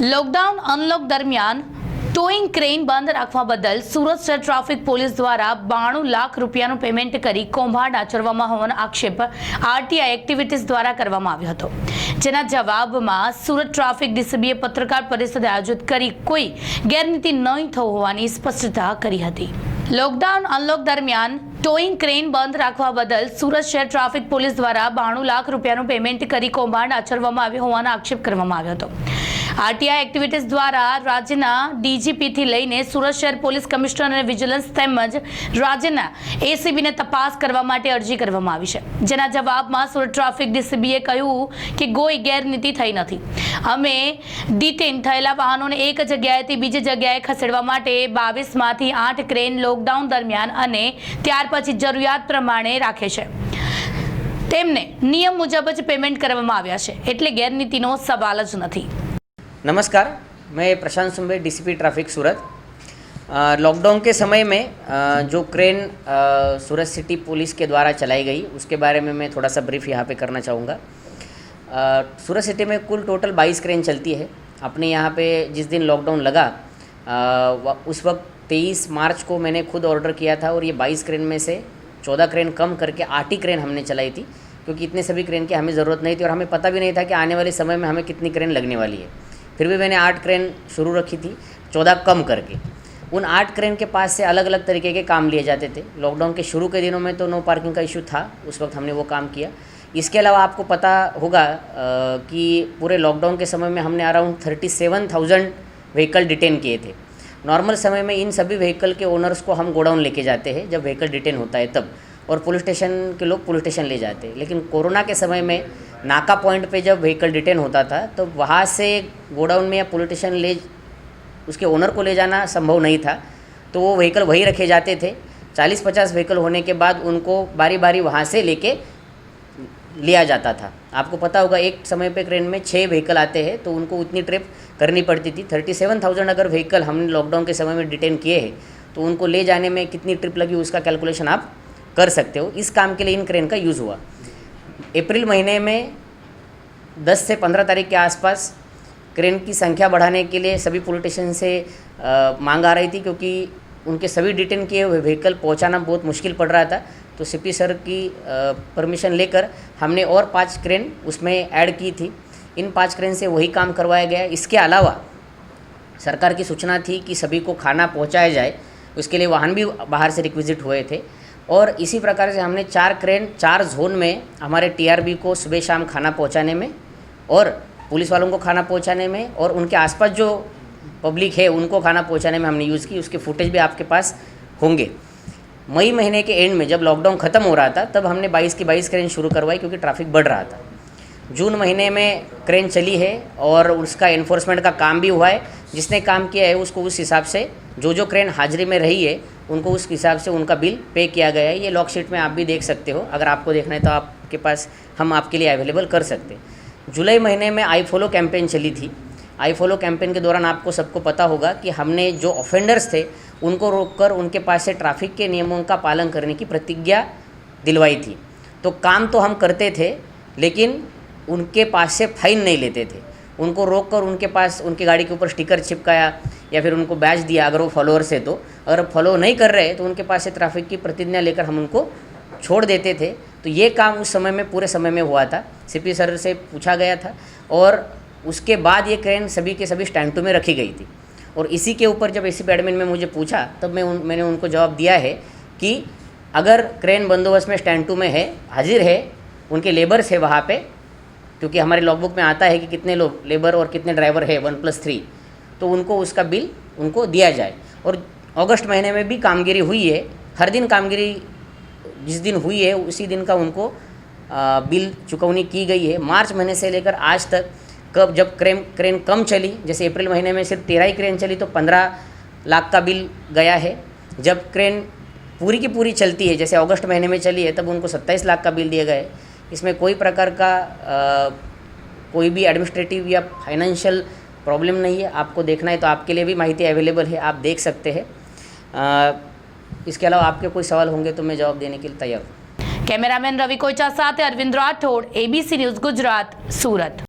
Lockdown unlock દરમિયાન towing crane બંધ રાખવા બદલ સુરત શહેર ટ્રાફિક પોલીસ દ્વારા 92 લાખ રૂપિયાનું પેમેન્ટ કરી કૌભાંડ આચરવામાં હોવાનો આક્ષેપ આરટીઆઈ એક્ટિવિટીઝ દ્વારા કરવામાં આવ્યો હતો, જેના જવાબમાં સુરત ટ્રાફિક ડીસીબીએ પત્રકાર પરિષદ આયોજિત કરી કોઈ ગેરરીતિ નહીં થવું હોવાની સ્પષ્ટતા કરી હતી। લોકડાઉન અનલોક દરમિયાન ટોઈંગ ક્રેન બંધ રાખવા બદલ સુરત શહેર ટ્રાફિક પોલીસ દ્વારા 92 લાખ રૂપિયાનું પેમેન્ટ કરી કૌભાંડ આચરવામાં આવ્યો હોવાનો આક્ષેપ કરવામાં આવ્યો હતો। આરટીઆઈ એક્ટિવિટીઝ દ્વારા રાજ્યના ડીજીપીથી લઈને સુરત શહેર પોલીસ કમિશનર અને વિજિલન્સ તેમજ રાજ્યના એસીબીને તપાસ કરવા માટે અરજી કરવામાં આવી છે, જેના જવાબમાં સુરત ટ્રાફિક ડીસીબીએ કહ્યું કે કોઈ ગેરરીતિ થઈ નથી। અમે ડિટેન થયેલા વાહનોને એક જગ્યાએથી બીજી જગ્યાએ ખસેડવા માટે 22માંથી 8 ક્રેન લોકડાઉન દરમિયાન અને ત્યાર પછી જરૂરિયાત પ્રમાણે રાખે છે। તેમને નિયમ મુજબ જ પેમેન્ટ કરવામાં આવ્યા છે, એટલે ગેરરીતિનો સવાલ જ નથી। नमस्कार, मैं प्रशांत सुंबे डीसीपी ट्रैफिक सूरत। लॉकडाउन के समय में जो क्रेन सूरत सिटी पुलिस के द्वारा चलाई गई उसके बारे में मैं थोड़ा सा ब्रीफ यहाँ पे करना चाहूँगा। सूरत सिटी में कुल टोटल 22 क्रेन चलती है। अपने यहाँ पे जिस दिन लॉकडाउन लगा उस वक्त 23 मार्च को मैंने खुद ऑर्डर किया था और ये 22 क्रेन में से 14 क्रेन कम करके 8 ही क्रेन हमने चलाई थी, क्योंकि इतने सभी क्रेन की हमें ज़रूरत नहीं थी और हमें पता भी नहीं था कि आने वाले समय में हमें कितनी क्रेन लगने वाली है। फिर भी मैंने 8 क्रेन शुरू रखी थी, 14 कम करके। उन 8 क्रेन के पास से अलग अलग तरीके के काम लिए जाते थे। लॉकडाउन के शुरू के दिनों में तो नो पार्किंग का इशू था, उस वक्त हमने वो काम किया। इसके अलावा आपको पता होगा कि पूरे लॉकडाउन के समय में हमने अराउंड 37,000 व्हीकल डिटेन किए थे। नॉर्मल समय में इन सभी व्हीकल के ओनर्स को हम गोडाउन लेके जाते हैं जब व्हीकल डिटेन होता है तब, और पुलिस स्टेशन के लोग पुलिस स्टेशन ले जाते हैं। लेकिन कोरोना के समय में नाका पॉइंट पे जब व्हीकल डिटेन होता था तो वहाँ से गोडाउन में या पुलिस स्टेशन ले उसके ओनर को ले जाना संभव नहीं था, तो वो व्हीकल वहीं रखे जाते थे। 40-50 व्हीकल होने के बाद उनको बारी बारी वहाँ से लेके लिया जाता था। आपको पता होगा एक समय पे क्रेन में 6 व्हीकल आते हैं तो उनको उतनी ट्रिप करनी पड़ती थी। 37,000 अगर व्हीकल हमने लॉकडाउन के समय में डिटेन किए हैं तो उनको ले जाने में कितनी ट्रिप लगी उसका कैलकुलेशन आप कर सकते हो। इस काम के लिए इन क्रेन का यूज़ हुआ। अप्रैल महीने में 10 से 15 तारीख के आसपास क्रेन की संख्या बढ़ाने के लिए सभी पुलिस स्टेशन से मांग आ रही थी, क्योंकि उनके सभी डिटेन किए हुए व्हीकल पहुंचाना बहुत मुश्किल पड़ रहा था। तो सीपी सर की परमिशन लेकर हमने और 5 क्रेन उसमें ऐड की थी। इन 5 क्रेन से वही काम करवाया गया। इसके अलावा सरकार की सूचना थी कि सभी को खाना पहुँचाया जाए, उसके लिए वाहन भी बाहर से रिक्विजिट हुए थे। और इसी प्रकार से हमने 4 क्रेन 4 जोन में हमारे टीआरबी को सुबह शाम खाना पहुंचाने में और पुलिस वालों को खाना पहुंचाने में और उनके आसपास जो पब्लिक है उनको खाना पहुंचाने में हमने यूज़ की। उसके फुटेज भी आपके पास होंगे। मई महीने के एंड में जब लॉकडाउन ख़त्म हो रहा था तब हमने 22 की 22 क्रेन शुरू करवाई, क्योंकि ट्रैफिक बढ़ रहा था। जून महीने में क्रेन चली है और उसका एनफोर्समेंट का काम भी हुआ है। जिसने काम किया है उसको उस हिसाब से जो क्रेन हाजिरी में रही है उनको उस हिसाब से उनका बिल पे किया गया है। ये लॉक शीट में आप भी देख सकते हो, अगर आपको देखना है तो आपके पास हम आपके लिए अवेलेबल कर सकते हैं। जुलाई महीने में आई फॉलो कैंपेन चली थी। आई फॉलो कैंपेन के दौरान आपको सबको पता होगा कि हमने जो ऑफेंडर्स थे उनको रोककर उनके पास से ट्रैफिक के नियमों का पालन करने की प्रतिज्ञा दिलवाई थी। तो काम तो हम करते थे, लेकिन उनके पास से फाइन नहीं लेते थे। उनको रोककर उनके पास उनकी गाड़ी के ऊपर स्टिकर चिपकाया या फिर उनको बैच दिया अगर वो फॉलोअर्स है तो। अगर फॉलो नहीं कर रहे तो उनके पास से ट्रैफिक की प्रतिज्ञा लेकर हम उनको छोड़ देते थे। तो ये काम उस समय में पूरे समय में हुआ था। सीपी सर से पूछा गया था और उसके बाद ये क्रेन सभी के सभी स्टैंड 2 में रखी गई थी। और इसी के ऊपर जब एसीपी एडमिन में मुझे पूछा तब मैंने उनको जवाब दिया है कि अगर क्रेन बंदोबस्त में स्टैंड 2 में है, हाजिर है, उनके लेबर्स है वहाँ पे, क्योंकि हमारे लॉगबुक में आता है कि कितने लोग लेबर और कितने ड्राइवर है 1+3, तो उनको उसका बिल उनको दिया जाए। और अगस्त महीने में भी कामगिरी हुई है। हर दिन कामगिरी जिस दिन हुई है उसी दिन का उनको बिल चुकौनी की गई है। मार्च महीने से लेकर आज तक कब जब क्रेन कम चली, जैसे अप्रैल महीने में सिर्फ 13 ही क्रेन चली तो 15 लाख का बिल गया है। जब क्रेन पूरी की पूरी चलती है, जैसे अगस्त महीने में चली है, तब उनको 27 लाख का बिल दिया गया है। इसमें कोई प्रकार का कोई भी एडमिनिस्ट्रेटिव या फाइनेंशियल प्रॉब्लम नहीं है। आपको देखना है तो आपके लिए भी माहिती अवेलेबल है, आप देख सकते हैं। इसके अलावा आपके कोई सवाल होंगे तो मैं जवाब देने के लिए तैयार हूँ। कैमरामैन रवि कोचा साथ अरविंद राठौड़, एबीसी न्यूज़ गुजरात, सूरत।